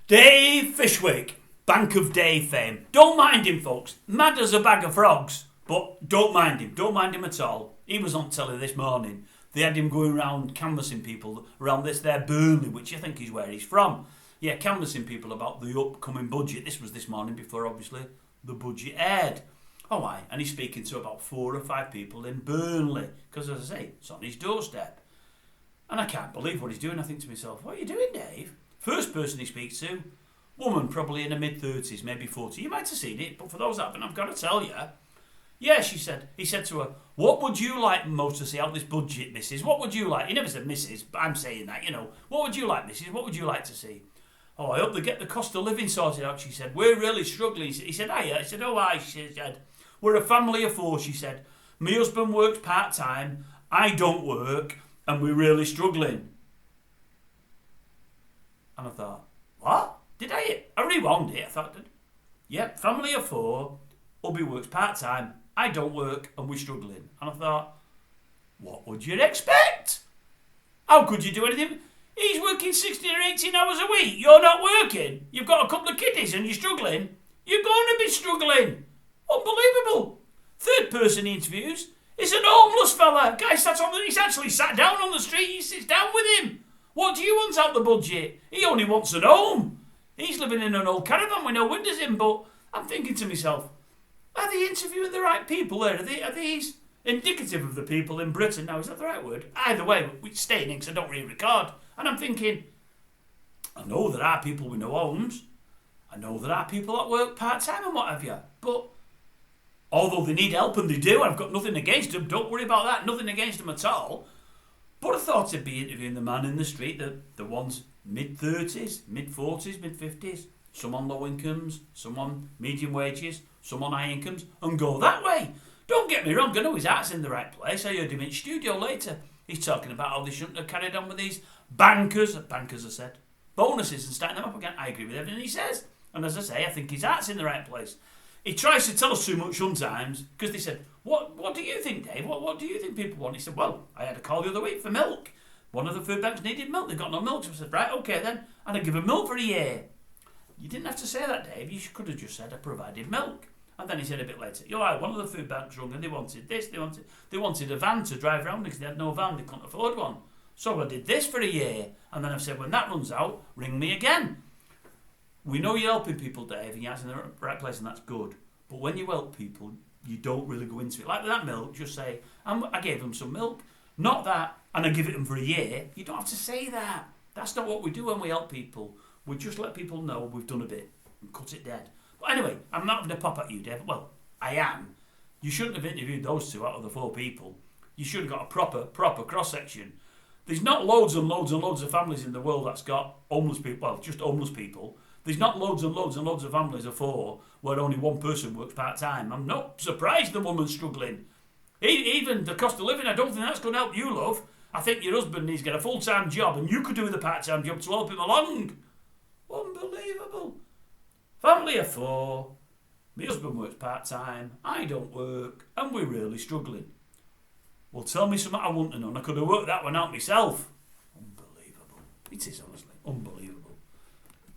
Dave FISHWICK, Bank of Day fame. Don't mind him, folks. Mad as a bag of frogs, but don't mind him. Don't mind him at all. He was on telly this morning. They had him going around canvassing people around this there Burnley, which I think is where he's from. Yeah, canvassing people about the upcoming budget. This was this morning before, obviously, the budget aired. Oh, aye. And he's speaking to about 4 or 5 people in Burnley. Because, as I say, it's on his doorstep. And I can't believe what he's doing. I think to myself, what are you doing, Dave? First person he speaks to, woman probably in her mid-30s, maybe 40. You might have seen it, but for those that haven't, I've got to tell you. Yeah, he said to her, what would you like most to see out this budget, missus? What would you like? He never said missus, but I'm saying that, you know. What would you like, missus? What would you like to see? Oh, I hope they get the cost of living sorted out, she said. We're really struggling. He said, aye. I said, oh, aye, she said. We're a family of 4, she said. My husband works part-time, I don't work, and we're really struggling. And I thought, what? I rewound it. I thought, yep, family of 4, hubby works part-time, I don't work, and we're struggling. And I thought, what would you expect? How could you do anything? He's working 16 or 18 hours a week. You're not working. You've got a couple of kiddies and you're struggling. You're going to be struggling. Unbelievable. Third person he interviews is an homeless fella. Guy he's actually sat down on the street. He sits down with him. What do you want out the budget? He only wants a home. He's living in an old caravan with no windows in, but I'm thinking to myself, are they interviewing the right people there? Are these indicative of the people in Britain? Now, is that the right word? Either way, we're staying in because I don't really record. And I'm thinking, I know there are people with no homes. I know there are people that work part-time and what have you. But although they need help, and they do, I've got nothing against them. Don't worry about that. Nothing against them at all. But I thought I'd be interviewing the man in the street, the ones mid-30s, mid-40s, mid-50s. Some on low incomes, some on medium wages, some on high incomes, and go that way. Don't get me wrong, I know his heart's in the right place. I heard him in studio later. He's talking about how they shouldn't have carried on with these bankers I said, bonuses and starting them up again. I agree with everything he says. And as I say, I think his heart's in the right place. He tries to tell us too much sometimes, because they said, what do you think, Dave? What do you think people want? He said, well, I had a call the other week for milk. One of the food banks needed milk. They've got no milk. So I said, right, okay then. And I give them milk for a year. You didn't have to say that, Dave. You could have just said I provided milk. And then he said a bit later, you're right, one of the food banks rung and they wanted this, they wanted a van to drive around because they had no van, they couldn't afford one. So I did this for a year, and then I've said, when that runs out, ring me again. We know you're helping people, Dave, and you're in the right place, and that's good. But when you help people, you don't really go into it. Like with that milk, just say, I gave them some milk. Not that, and I give it them for a year. You don't have to say that. That's not what we do when we help people. We just let people know we've done a bit and cut it dead. But anyway, I'm not going to pop at you, Dave. Well, I am. You shouldn't have interviewed those 2 out of the 4 people. You should have got a proper cross-section. There's not loads and loads and loads of families in the world that's got homeless people, well, just homeless people. There's not loads and loads and loads of families of 4 where only one person works part-time. I'm not surprised the woman's struggling. Even the cost of living, I don't think that's going to help you, love. I think your husband needs to get a full-time job and you could do the part-time job to help him along. Unbelievable. Family of 4, my husband works part-time, I don't work, and we're really struggling. Well, tell me something I want to know, and I could have worked that one out myself. Unbelievable. It is, honestly, unbelievable.